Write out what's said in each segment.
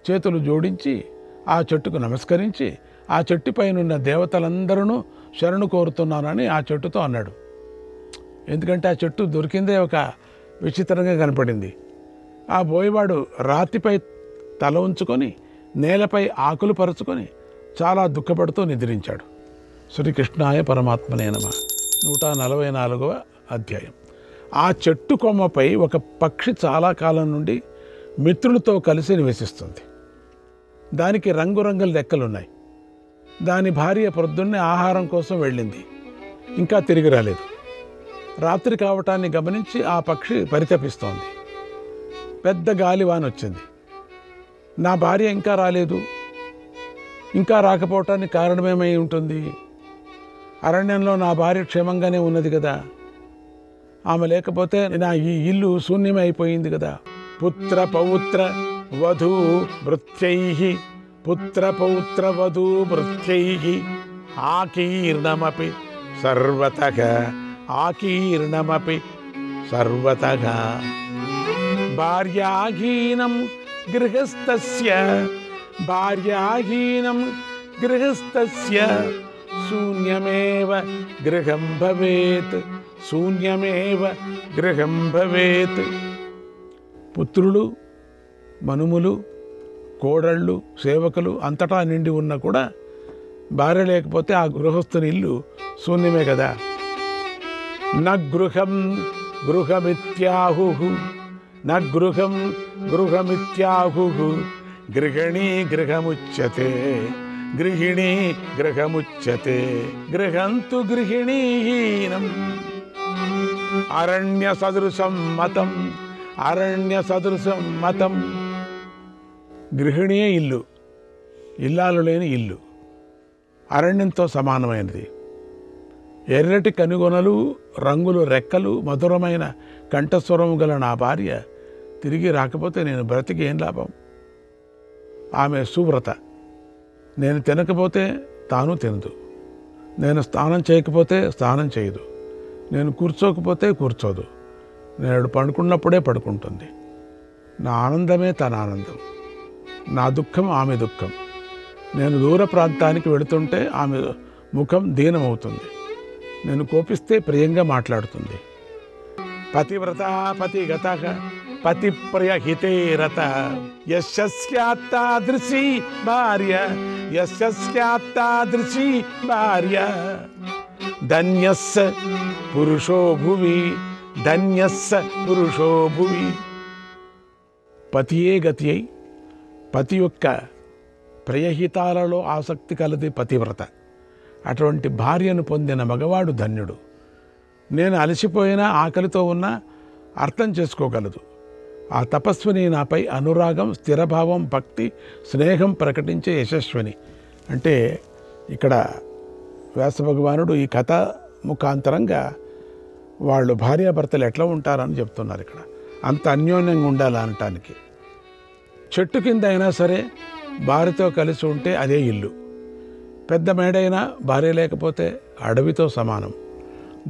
చేతులు జోడించి ఆ చెట్టుకు నమస్కరించి ఆ చెట్టుపైనున్న దేవతలందరూ శరణు కోరుతున్నానని ఆ చెట్టుతో అన్నాడు. ఎందుకంటే ఆ చెట్టు దొరికిందే ఒక విచిత్రంగా కనపడింది. ఆ బోయవాడు రాతిపై తల ఉంచుకొని నేలపై ఆకులు పరుచుకొని చాలా దుఃఖపడుతూ నిద్రించాడు. శ్రీకృష్ణాయ పరమాత్మనే నమః. 144వ అధ్యాయం. ఆ చెట్టు కొమ్మపై ఒక పక్షి చాలా కాలం నుండి మిత్రులతో కలిసి నివసిస్తుంది. దానికి రంగురంగుల రెక్కలున్నాయి. దాని భార్య పొద్దున్నే ఆహారం కోసం వెళ్ళింది, ఇంకా తిరిగి రాలేదు. రాత్రి కావటాన్ని గమనించి ఆ పక్షి పరితపిస్తోంది. పెద్ద గాలివాన వచ్చింది. నా భార్య ఇంకా రాలేదు, ఇంకా రాకపోవటానికి కారణమేమై ఉంటుంది? అరణ్యంలో నా భార్య క్షేమంగానే ఉన్నది కదా, ఆమె లేకపోతే నా ఈ ఇల్లు శూన్యమే అయిపోయింది కదా. పుత్ర పౌత్ర వధూ భృత్యైః పుత్ర పౌత్ర వధూ భృత్యైః ఆకీర్ణమపి సర్వతః ఆకీర్ణమపి సర్వతః భార్యాహీనం గృహస్థస్య భార్యాహీనం గృహస్థస్య శూన్యమేవ గృహం భవేత్ శూన్యమేవ గృహం భవేత్. పుత్రులు మనుములు కోడళ్ళు సేవకులు అంతటా నిండి ఉన్నా కూడా భార్య లేకపోతే ఆ గృహస్థుని ఇల్లు శూన్యమే కదా. నగృహం గృహమిత్యాహుః నగృహం గృహమిత్యాహుః గృహిణీ గృహముచ్యతే గృహిణీ గృహముచ్యతే గృహంతు గృహిణీహీనం అరణ్య సదృశం మతం అరణ్య సదృశం మతం. గృహిణియే ఇల్లు, ఇల్లాలు లేని ఇల్లు అరణ్యంతో సమానమైనది. ఎర్రటి కనుగొనలు రంగులు రెక్కలు మధురమైన కంఠస్వరము గల నా భార్య తిరిగి రాకపోతే నేను బ్రతికి ఏం లాభం? ఆమె సువ్రత. నేను తినకపోతే తాను తినదు, నేను స్నానం చేయకపోతే స్నానం చేయదు, నేను కూర్చోకపోతే కూర్చోదు, నేను పడుకున్నప్పుడే పడుకుంటుంది. నా ఆనందమే తన ఆనందం, నా దుఃఖం ఆమె దుఃఖం. నేను దూర ప్రాంతానికి వెళుతుంటే ఆమె ముఖం దీనమవుతుంది, నేను కోపిస్తే ప్రియంగా మాట్లాడుతుంది. పతివ్రత పతిగత పతిప్రియహితే రత యస్యాత్తాదృశీ భార్య యస్యాత్తాదృశీ భార్య ధన్యస్స పురుషో భువి ధన్యస్స పురుషో భువి. పతియే గతి అయి పతి యొక్క ప్రియహితాలలో ఆసక్తి కలది పతివ్రత. అటువంటి భార్యను పొందిన మగవాడు ధన్యుడు. నేను అలసిపోయినా ఆకలితో ఉన్నా అర్థం చేసుకోగలదు. ఆ తపస్విని నాపై అనురాగం స్థిరభావం భక్తి స్నేహం ప్రకటించే యశస్విని. అంటే ఇక్కడ వ్యాసభగవానుడు ఈ కథ ముఖాంతరంగా వాళ్ళు భార్యాభర్తలు ఎట్లా ఉంటారని చెప్తున్నారు. ఇక్కడ అంత అన్యోన్యంగా ఉండాలి అనటానికి. చెట్టు కింద అయినా సరే భార్యతో కలిసి ఉంటే అదే ఇల్లు. పెద్ద మేడైనా భార్య లేకపోతే అడవితో సమానం.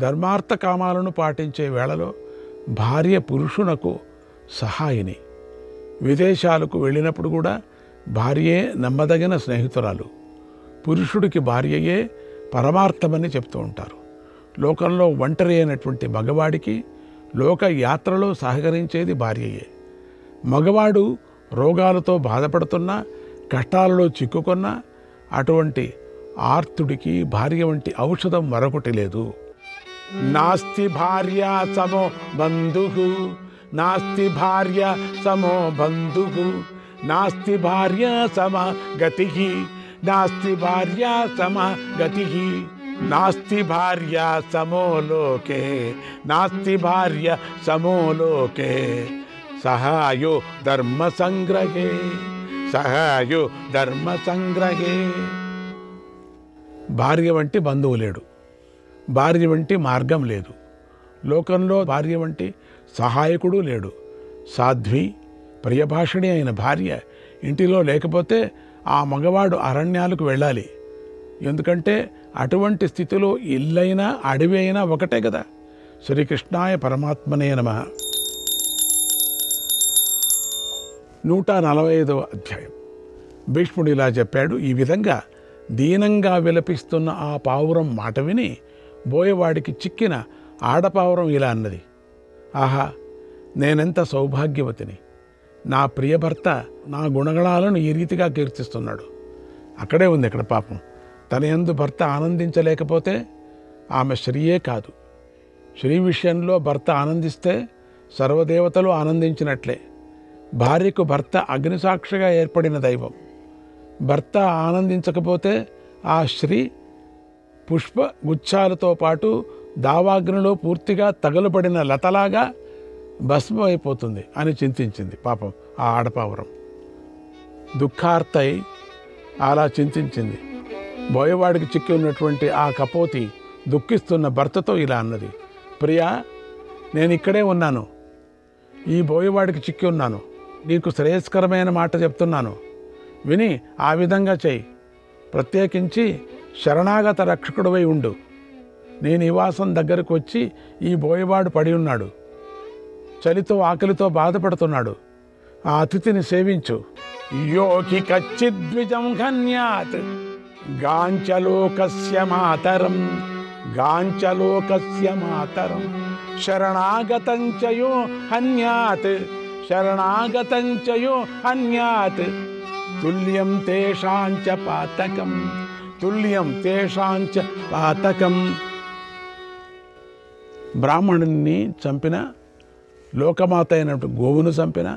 ధర్మార్థ కామాలను పాటించే వేళలో భార్య పురుషునకు సహాయిని. విదేశాలకు వెళ్ళినప్పుడు కూడా భార్యే నమ్మదగిన స్నేహితురాలు. పురుషుడికి భార్యయే పరమార్థమని చెప్తూ ఉంటారు. లోకంలో ఒంటరి అయినటువంటి మగవాడికి లోక యాత్రలో సహకరించేది భార్యయే. మగవాడు రోగాలతో బాధపడుతున్నా కష్టాలలో చిక్కుకున్నా అటువంటి ఆర్తుడికి భార్య వంటి ఔషధం మరొకటి లేదు. నాస్తి భార్య సమో బంధుః నాస్తి భార్య సమో బంధుః నాస్తి భార్య సమ గతిః నాస్తి భార్య సమ గతిః నాస్తి భార్య సమో లోకే నాస్తి భార్య సమో లోకే సహాయో ధర్మ సంగ్రహే సహాయో ధర్మ సంగ్రహే. భార్య వంటి బంధువు లేడు, భార్య వంటి మార్గం లేదు, లోకంలో భార్య వంటి సహాయకుడు లేడు. సాధ్వి ప్రియభాషిణి అయిన భార్య ఇంటిలో లేకపోతే ఆ మగవాడు అరణ్యాలకు వెళ్ళాలి. ఎందుకంటే అటువంటి స్థితిలో ఇల్లైనా అడవి అయినా ఒకటే కదా. శ్రీకృష్ణాయ పరమాత్మనే నమః. 145వ అధ్యాయం. భీష్ముడు ఇలా చెప్పాడు. ఈ విధంగా దీనంగా విలపిస్తున్న ఆ పావురం మాట విని బోయవాడికి చిక్కిన ఆడపావురం ఇలా అన్నది, ఆహా, నేనెంత సౌభాగ్యవతిని! నా ప్రియభర్త నా గుణగణాలను ఈ రీతిగా కీర్తిస్తున్నాడు. అక్కడే ఉంది ఇక్కడ పాపం. తన యందు భర్త ఆనందించలేకపోతే ఆమె స్త్రీయే కాదు. స్త్రీ విషయంలో భర్త ఆనందిస్తే సర్వదేవతలు ఆనందించినట్లే. భార్యకు భర్త అగ్నిసాక్షిగా ఏర్పడిన దైవం. భర్త ఆనందించకపోతే ఆ స్త్రీ పుష్ప గుచ్చాలతో పాటు దావాగ్నిలో పూర్తిగా తగలుపడిన లతలాగా భస్మం అయిపోతుంది అని చింతించింది పాపం ఆ ఆడపావురం. దుఃఖార్తై అలా చింతించింది. బోయవాడికి చిక్కి ఉన్నటువంటి ఆ కపోతి దుఃఖిస్తున్న భర్తతో ఇలా అన్నది, ప్రియా, నేను ఇక్కడే ఉన్నాను. ఈ బోయవాడికి చిక్కి ఉన్నాను. నీకు శ్రేయస్కరమైన మాట చెప్తున్నాను, విని ఆ విధంగా చెయ్యి. ప్రత్యేకించి శరణాగత రక్షకుడివై ఉండు. నీ నివాసం దగ్గరకు వచ్చి ఈ బోయవాడు పడి ఉన్నాడు. చలితో ఆకలితో బాధపడుతున్నాడు. ఆ అతిథిని సేవించు. యోకి కచ్చిద్విజం హన్యాత్ గాంచలోకస్య మాతరం గాంచలోకస్య మాతరం శరణాగతంచయో హన్యాత్ శరణాగతంచయో హన్యాత్ తుల్యం తేషాంచ పాతకం తుల్యం తేషాంచ పాతకం. బ్రాహ్మణుని చంపిన, లోకమాత అయినటువంటి గోవును చంపిన,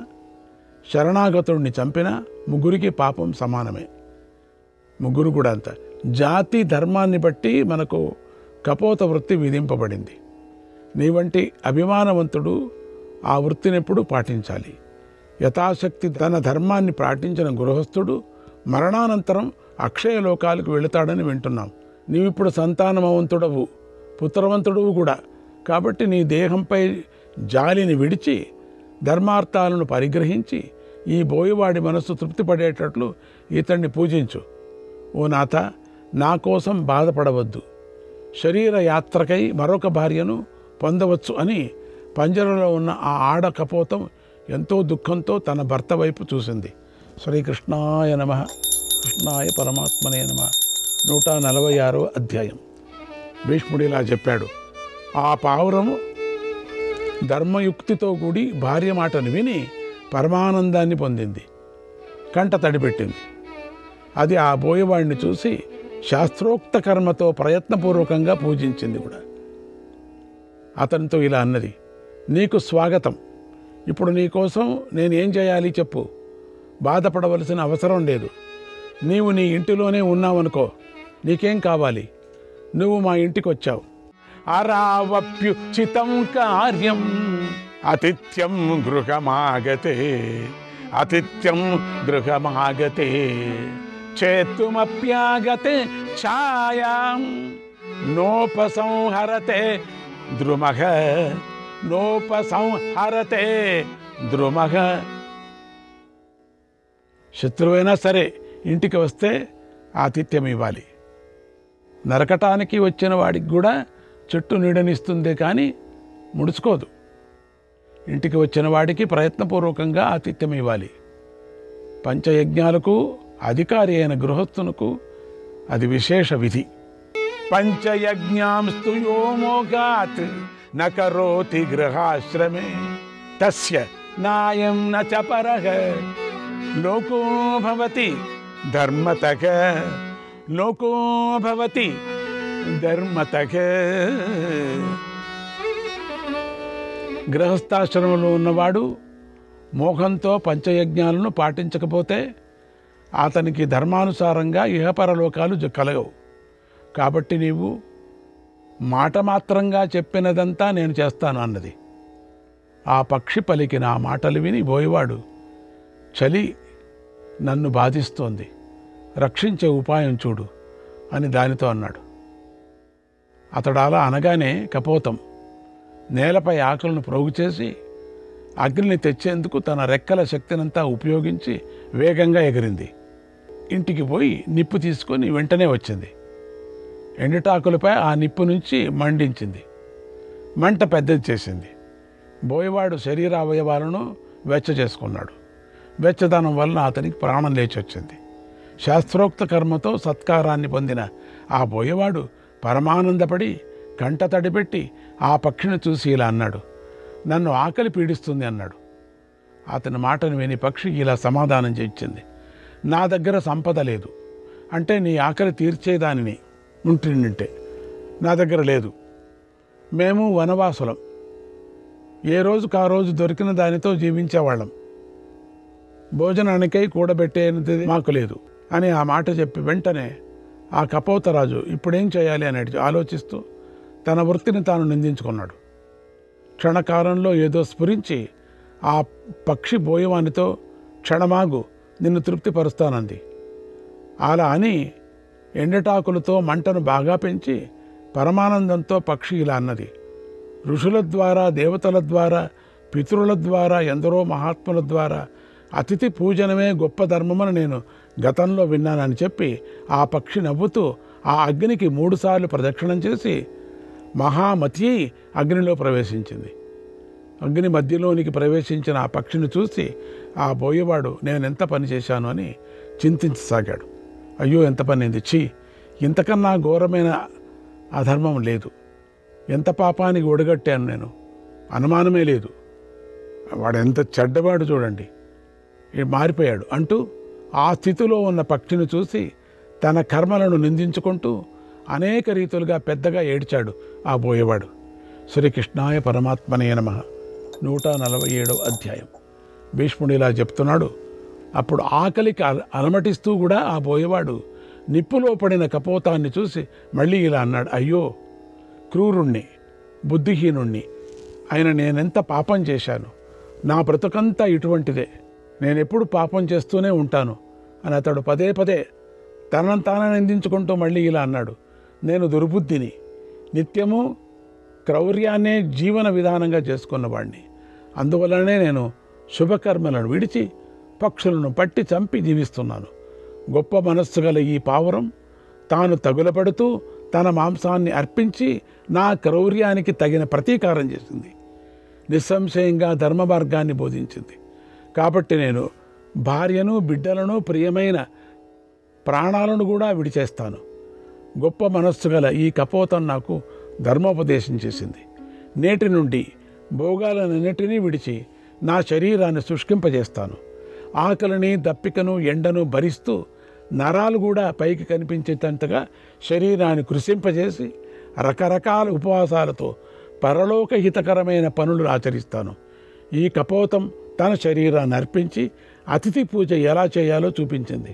శరణాగతుడిని చంపిన ముగ్గురికి పాపం సమానమే. ముగ్గురు కూడా అంత. జాతి ధర్మాన్ని బట్టి మనకు కపోత వృత్తి విధింపబడింది. నీ వంటి అభిమానవంతుడు ఆ వృత్తిని ఎప్పుడు పాటించాలి. యథాశక్తి తన ధర్మాన్ని పాటించిన గృహస్థుడు మరణానంతరం అక్షయ లోకాలకు వెళుతాడని వింటున్నాం. నీవిప్పుడు సంతానవంతుడవు, పుత్రవంతుడువు కూడా. కాబట్టి నీ దేహంపై జాలిని విడిచి ధర్మార్థాలను పరిగ్రహించి ఈ బోయవాడి మనస్సు తృప్తిపడేటట్లు ఇతన్ని పూజించు. ఓ నాథ, నా కోసం బాధపడవద్దు. శరీర యాత్రకై మరొక భార్యను పొందవచ్చు అని పంజరంలో ఉన్న ఆ ఆడ కపోతం ఎంతో దుఃఖంతో తన భర్త వైపు చూసింది. శ్రీకృష్ణాయ నమః. కృష్ణాయ పరమాత్మనే నమః. 146వ అధ్యాయం. భీష్ముడు ఇలా చెప్పాడు. ఆ పావురము ధర్మయుక్తితో కూడి భార్య మాటను విని పరమానందాన్ని పొందింది. కంట తడిపెట్టింది. అది ఆ బోయవాడిని చూసి శాస్త్రోక్త కర్మతో ప్రయత్నపూర్వకంగా పూజించింది కూడా. అతనితో ఇలా అన్నది, నీకు స్వాగతం. ఇప్పుడు నీకోసం నేనేం చేయాలి చెప్పు. బాధపడవలసిన అవసరం లేదు. నీవు నీ ఇంటిలోనే ఉన్నావనుకో. నీకేం కావాలి? నువ్వు మా ఇంటికి వచ్చావు. అరావప్యుచితం కార్యం అతిథ్యం గృహమాగతే అతిథ్యం గృహమాగతే చేతుమప్యాగతే ఛాయాం నోపసంహరతే ద్రుమః నోపసంహరతే ద్రుమః. శత్రువైనా సరే ఇంటికి వస్తే ఆతిథ్యం ఇవ్వాలి. నరకటానికి వచ్చిన వాడికి కూడా చెట్టు నీడనిస్తుంది కానీ ముడుచుకోదు. ఇంటికి వచ్చిన వాడికి ప్రయత్నపూర్వకంగా ఆతిథ్యం ఇవ్వాలి. పంచయజ్ఞాలకు అధికారి అయిన గృహస్థునకు అది విశేష విధి. పంచయజ్ఞాంస్తు యో మోగాత్ న కరోతి గృహాశ్రమే తస్య నాయం న చ పరః లోకో భవతి ధర్మతః లోకో భవతి ధర్మతః. గృహస్థాశ్రమంలో ఉన్నవాడు మోహంతో పంచయజ్ఞాలను పాటించకపోతే అతనికి ధర్మానుసారంగా ఇహపరలోకాలు కలగవు. కాబట్టి నీవు మాట మాత్రంగా చెప్పినదంతా నేను చేస్తాను అన్నది. ఆ పక్షి పలికిన ఆ మాటలు విని బోయవాడు, చలి నన్ను బాధిస్తోంది, రక్షించే ఉపాయం చూడు అని దానితో అన్నాడు. అతడు అలా అనగానే కపోతం నేలపై ఆకులను ప్రోగు చేసి అగ్నిని తెచ్చేందుకు తన రెక్కల శక్తినంతా ఉపయోగించి వేగంగా ఎగిరింది. ఇంటికి పోయి నిప్పు తీసుకొని వెంటనే వచ్చింది. ఎండుటాకులపై ఆ నిప్పు నుంచి మండించింది. మంట పెద్దది చేసింది. బోయవాడు శరీర అవయవాలను వెచ్చ చేసుకున్నాడు. వెచ్చదనం వలన అతనికి ప్రాణం లేచి వచ్చింది. శాస్త్రోక్త కర్మతో సత్కారాన్ని పొందిన ఆ బోయవాడు పరమానందపడి కంట తడిపెట్టి ఆ పక్షిని చూసి ఇలా అన్నాడు, నన్ను ఆకలి పీడిస్తుంది అన్నాడు. అతని మాటను విని పక్షి ఇలా సమాధానం చేయించింది, నా దగ్గర సంపద లేదు, అంటే నీ ఆకలి తీర్చేదానిని ఉంటుంటే నా దగ్గర లేదు. మేము వనవాసులం, ఏ రోజుకు ఆ రోజు దొరికిన దానితో జీవించేవాళ్ళం, భోజనానికై కూడబెట్టేది మాకు లేదు అని ఆ మాట చెప్పి వెంటనే ఆ కపోతరాజు ఇప్పుడేం చేయాలి అని ఆలోచిస్తూ తన వృత్తిని తాను నిందించుకున్నాడు. క్షణకాలంలో ఏదో స్ఫురించి ఆ పక్షి బోయవానితో, క్షణమాగు, నిన్ను తృప్తిపరుస్తానంది. అలా అని ఎండటాకులతో మంటను బాగా పెంచి పరమానందంతో పక్షి ఇలా అన్నది, ఋషుల ద్వారా, దేవతల ద్వారా, పితరుల ద్వారా, ఎందరో మహాత్ముల ద్వారా అతిథి పూజనమే గొప్ప ధర్మమని నేను గతంలో విన్నానని చెప్పి ఆ పక్షి నవ్వుతూ ఆ అగ్నికి 3 సార్లు ప్రదక్షిణం చేసి మహామతి అగ్నిలో ప్రవేశించింది. అగ్ని మధ్యలోనికి ప్రవేశించిన ఆ పక్షిని చూసి ఆ బోయవాడు నేనెంత పని చేశాను అని చింతించసాగాడు. అయ్యో, ఎంత పని అయింది, ఛీ, ఇంతకన్నా ఘోరమైన అధర్మం లేదు, ఎంత పాపానికి ఒడగట్టాను నేను, అనుమానమే లేదు, వాడు ఎంత చెడ్డవాడు చూడండి, మారిపోయాడు అంటూ ఆ స్థితిలో ఉన్న పక్షిని చూసి తన కర్మలను నిందించుకుంటూ అనేక రీతులుగా పెద్దగా ఏడ్చాడు ఆ బోయవాడు. శ్రీకృష్ణాయ పరమాత్మనే నమః. 147వ అధ్యాయం. భీష్ముడు ఇలా చెప్తున్నాడు. అప్పుడు ఆకలికి అలమటిస్తూ కూడా ఆ బోయవాడు నిప్పులో పడిన కపోతాన్ని చూసి మళ్ళీ ఇలా అన్నాడు, అయ్యో, క్రూరుణ్ణి, బుద్ధిహీనుణ్ణి అయిన నేనెంత పాపం చేశాను, నా బ్రతుకంతా ఇటువంటిదే, నేనెప్పుడు పాపం చేస్తూనే ఉంటాను అని అతడు పదే పదే తనను తాను నిందించుకుంటూ మళ్ళీ ఇలా అన్నాడు, నేను దుర్బుద్ధిని, నిత్యము క్రౌర్యాన్నే జీవన విధానంగా చేసుకున్నవాడిని, అందువల్లనే నేను శుభకర్మలను విడిచి పక్షులను పట్టి చంపి జీవిస్తున్నాను. గొప్ప మనస్సు గల ఈ పావురం తాను తగులపడుతూ తన మాంసాన్ని అర్పించి నా క్రౌర్యానికి తగిన ప్రతీకారం చేసింది, నిస్సంశయంగా ధర్మ మార్గాన్ని బోధించింది. కాబట్టి నేను భార్యను, బిడ్డలను, ప్రియమైన ప్రాణాలను కూడా విడిచేస్తాను. గొప్ప మనస్సు గల ఈ కపోతం నాకు ధర్మోపదేశం చేసింది. నేటి నుండి భోగాలన్నిటినీ విడిచి నా శరీరాన్ని శుష్కింపజేస్తాను. ఆకలిని, దప్పికను, ఎండను భరిస్తూ నరాలు కూడా పైకి కనిపించేటంతగా శరీరాన్ని కృషింపజేసి రకరకాల ఉపవాసాలతో పరలోక హితకరమైన పనులు ఆచరిస్తాను. ఈ కపోతం తన శరీరాన్ని అర్పించి అతిథి పూజ ఎలా చేయాలో చూపించింది.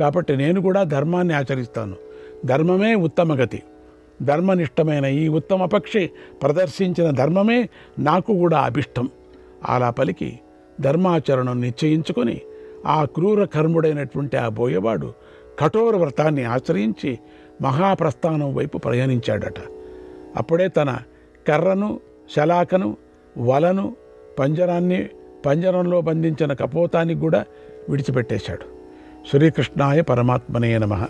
కాబట్టి నేను కూడా ధర్మాన్ని ఆచరిస్తాను. ధర్మమే ఉత్తమ గతి. ధర్మనిష్టమైన ఈ ఉత్తమ పక్షి ప్రదర్శించిన ధర్మమే నాకు కూడా అభిష్టం. అలా పలికి ధర్మాచరణం నిశ్చయించుకొని ఆ క్రూర కర్ముడైనటువంటి ఆ బోయవాడు కఠోర వ్రతాన్ని ఆచరించి మహాప్రస్థానం వైపు ప్రయాణించాడట. అప్పుడే తన కర్రను, శలాకను, వలను, పంజరంలో బంధించిన కపోతానికి కూడా విడిచిపెట్టేశాడు. శ్రీకృష్ణాయ పరమాత్మనే నమః.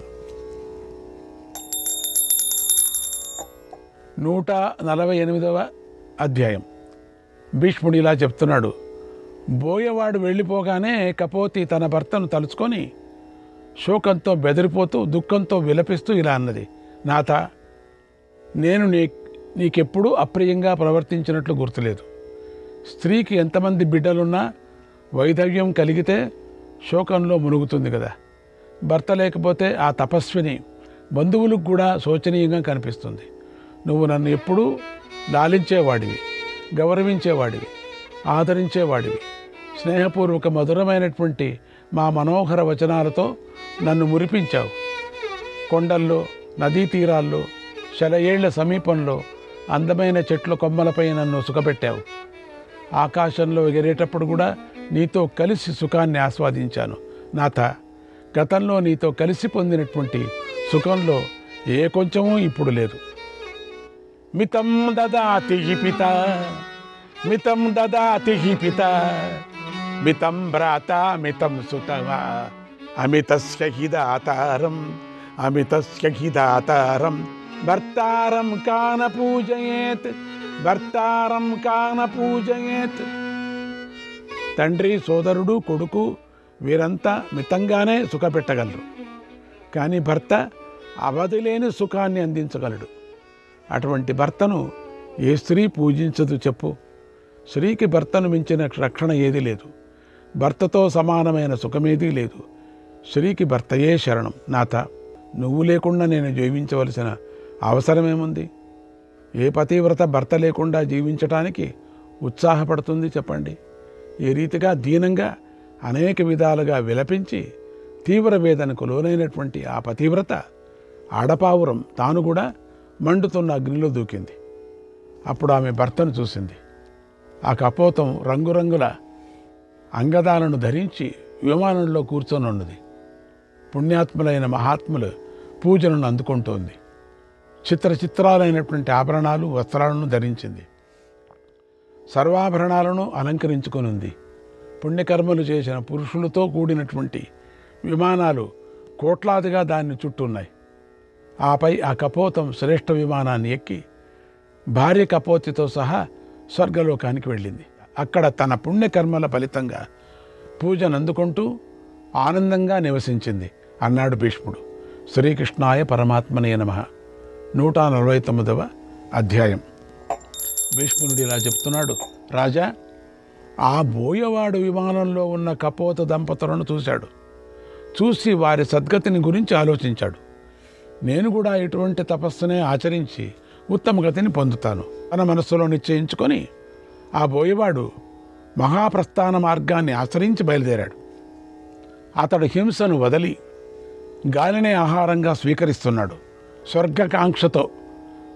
148వ అధ్యాయం. భీష్ముడు ఇలా చెప్తున్నాడు. బోయవాడు వెళ్ళిపోగానే కపోతి తన భర్తను తలుచుకొని శోకంతో బెదిరిపోతూ దుఃఖంతో విలపిస్తూ ఇలా అన్నది, నాథ, నేను నీకెప్పుడూ అప్రియంగా ప్రవర్తించినట్లు గుర్తులేదు. స్త్రీకి ఎంతమంది బిడ్డలున్నా వైధవ్యం కలిగితే శోకంలో మునుగుతుంది కదా. భర్త లేకపోతే ఆ తపస్విని బంధువులకు కూడా శోచనీయంగా కనిపిస్తుంది. నువ్వు నన్ను ఎప్పుడూ లాలించేవాడివి, గౌరవించేవాడివి, ఆదరించేవాడివి. స్నేహపూర్వక మధురమైనటువంటి మా మనోహర వచనాలతో నన్ను మురిపించావు. కొండల్లో, నదీ తీరాల్లో, శలయేళ్ల సమీపంలో అందమైన చెట్ల కొమ్మలపై నన్ను సుఖపెట్టావు. ఆకాశంలో ఎగిరేటప్పుడు కూడా నీతో కలిసి సుఖాన్ని ఆస్వాదించాను. నాథ, గతంలో నీతో కలిసి పొందినటువంటి సుఖంలో ఏ కొంచెమూ ఇప్పుడు లేదు. మితం దదాతి పిత, మితం దదాతి పిత, మితం భ్రాత మితం సుతః, అమితస్య హి దాతారం, అమితస్య హి దాతారం, భర్తారం కాన పూజయేత్, భర్తారం కాన పూజయేత్. తండ్రి, సోదరుడు, కొడుకు వీరంతా మితంగానే సుఖపెట్టగలరు. కానీ భర్త అవధిలేని సుఖాన్ని అందించగలడు. అటువంటి భర్తను ఏ స్త్రీ పూజించదు చెప్పు? స్త్రీకి భర్తను మించిన రక్షణ ఏదీ లేదు. భర్తతో సమానమైన సుఖమేదీ లేదు. స్త్రీకి భర్తయే శరణం. నాథ, నువ్వు లేకుండా నేను జీవించవలసిన అవసరమేముంది? ఏ పతివ్రత భర్త లేకుండా జీవించటానికి ఉత్సాహపడుతుంది చెప్పండి? ఈ రీతిగా దీనంగా అనేక విధాలుగా విలపించి తీవ్ర వేదనకు లోనైనటువంటి ఆ పతివ్రత ఆడపావురం తాను కూడా మండుతున్న అగ్నిలో దూకింది. అప్పుడు ఆమె భర్తను చూసింది. ఆ కపోతం రంగురంగుల అంగదాలను ధరించి విమానంలో కూర్చొని ఉన్నది. పుణ్యాత్ములైన మహాత్ములు పూజలను అందుకుంటోంది. చిత్రాలైనటువంటి ఆభరణాలు, వస్త్రాలను ధరించింది. సర్వాభరణాలను అలంకరించుకొని ఉంది. పుణ్యకర్మలు చేసిన పురుషులతో కూడినటువంటి విమానాలు కోట్లాదిగా దాన్ని చుట్టూన్నాయి. ఆపై ఆ కపోతం శ్రేష్ఠ విమానాన్ని ఎక్కి భార్య కపోతితో సహా స్వర్గలోకానికి వెళ్ళింది. అక్కడ తన పుణ్యకర్మల ఫలితంగా పూజను అందుకుంటూ ఆనందంగా నివసించింది అన్నాడు భీష్ముడు. శ్రీకృష్ణాయ పరమాత్మనే నమః. 149వ అధ్యాయం. భీష్ముడు ఇలా చెప్తున్నాడు. రాజా, ఆ బోయవాడు విమానంలో ఉన్న కపోత దంపతులను చూశాడు. చూసి వారి సద్గతిని గురించి ఆలోచించాడు. నేను కూడా ఇటువంటి తపస్సునే ఆచరించి ఉత్తమ గతిని పొందుతాను తన మనస్సులో నిశ్చయించుకొని ఆ బోయవాడు మహాప్రస్థాన మార్గాన్ని ఆచరించి బయలుదేరాడు. అతడు హింసను వదిలి గాలినే ఆహారంగా స్వీకరిస్తున్నాడు. స్వర్గకాంక్షతో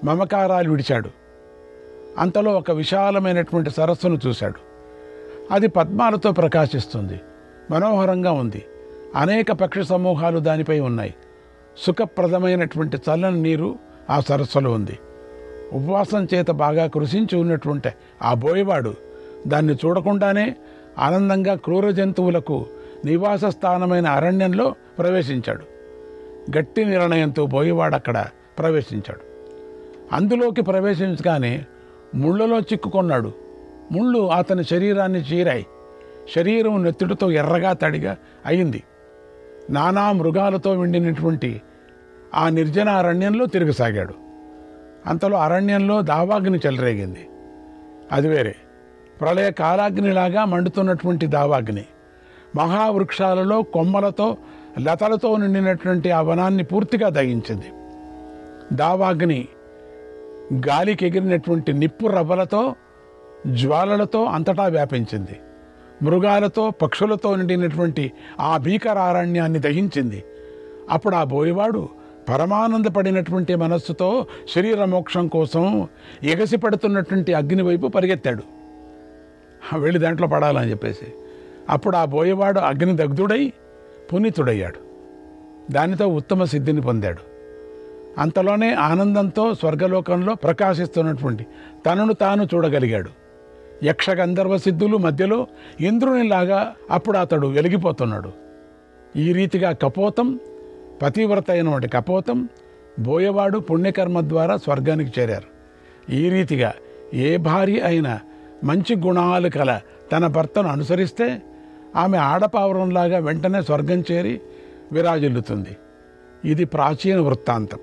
మమకారాలు విడిచాడు. అంతలో ఒక విశాలమైనటువంటి సరస్సును చూశాడు. అది పద్మాలతో ప్రకాశిస్తుంది. మనోహరంగా ఉంది. అనేక పక్షి సమూహాలు దానిపై ఉన్నాయి. సుఖప్రదమైనటువంటి చల్లని నీరు ఆ సరస్సులో ఉంది. ఉపవాసం చేత బాగా కృషించి ఉన్నటువంటి ఆ బోయవాడు దాన్ని చూడకుండానే ఆనందంగా క్రూర జంతువులకు నివాస స్థానమైన అరణ్యంలో ప్రవేశించాడు. గట్టి నిర్ణయంతో బోయవాడు అక్కడ ప్రవేశించాడు. అందులోకి ప్రవేశించగానే ముళ్ళలో చిక్కుకున్నాడు. ముళ్ళు అతని శరీరాన్ని చీరాయి. శరీరం నెత్తుడితో ఎర్రగా తడిగా అయింది. నానా మృగాలతో నిండినటువంటి ఆ నిర్జన అరణ్యంలో తిరగసాగాడు. అంతలో అరణ్యంలో దావాగ్ని చెలరేగింది. అది వేరే. ప్రళయ కాలాగ్నిలాగా మండుతున్నటువంటి దావాగ్ని మహావృక్షాలలో కొమ్మలతో లతలతో నిండినటువంటి ఆ వనాన్ని పూర్తిగా దహించింది. దావాగ్ని గాలికి ఎగిరినటువంటి నిప్పు రవ్వలతో జ్వాలలతో అంతటా వ్యాపించింది. మృగాలతో పక్షులతో నిండినటువంటి ఆ భీకరారణ్యాన్ని దహించింది. అప్పుడు ఆ బోయవాడు పరమానందపడినటువంటి మనస్సుతో శరీర మోక్షం కోసం ఎగసిపడుతున్నటువంటి అగ్ని వైపు పరిగెత్తాడు. వెళ్ళి దాంట్లో పడాలని చెప్పేసి. అప్పుడు ఆ బోయవాడు అగ్ని దగ్ధుడై పునీతుడయ్యాడు. దానితో ఉత్తమ సిద్ధిని పొందాడు. అంతలోనే ఆనందంతో స్వర్గలోకంలో ప్రకాశిస్తున్నటువంటి తనను తాను చూడగలిగాడు. యక్ష గంధర్వ సిద్ధులు మధ్యలో ఇంద్రునిలాగా అప్పుడు అతడు వెలిగిపోతున్నాడు. ఈ రీతిగా కపోతం, పతివ్రత అయినటువంటి కపోతం, బోయవాడు పుణ్యకర్మ ద్వారా స్వర్గానికి చేరారు. ఈ రీతిగా ఏ భార్య అయినా మంచి గుణాలు కల తన భర్తను అనుసరిస్తే ఆమె ఆడపావురంలాగా వెంటనే స్వర్గం చేరి విరాజిల్లుతుంది. ఇది ప్రాచీన వృత్తాంతం.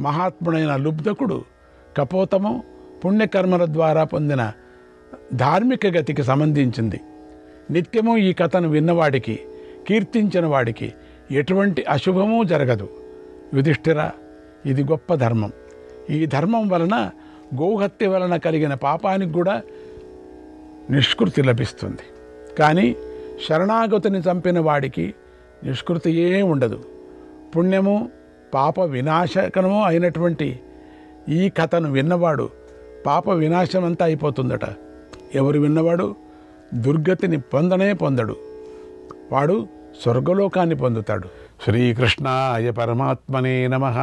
మహాత్ముడైన లుబ్ధకుడు కపోతము పుణ్యకర్మల ద్వారా పొందిన ధార్మిక గతికి సంబంధించింది. నిత్యము ఈ కథను విన్నవాడికి, కీర్తించిన వాడికి ఎటువంటి అశుభమూ జరగదు. యుధిష్ఠిర, ఇది గొప్ప ధర్మం. ఈ ధర్మం వలన గోహత్య వలన కలిగిన పాపానికి కూడా నిష్కృతి లభిస్తుంది. కానీ శరణాగతిని చంపిన వాడికి నిష్కృతి ఏ ఉండదు. పుణ్యము పాప వినాశకము అయినటువంటి ఈ కథను విన్నవాడు పాప వినాశమంతా అయిపోతుందట. ఎవరు విన్నవాడు దుర్గతిని పొందడు. వాడు స్వర్గలోకాన్ని పొందుతాడు. శ్రీకృష్ణాయ పరమాత్మనే నమః.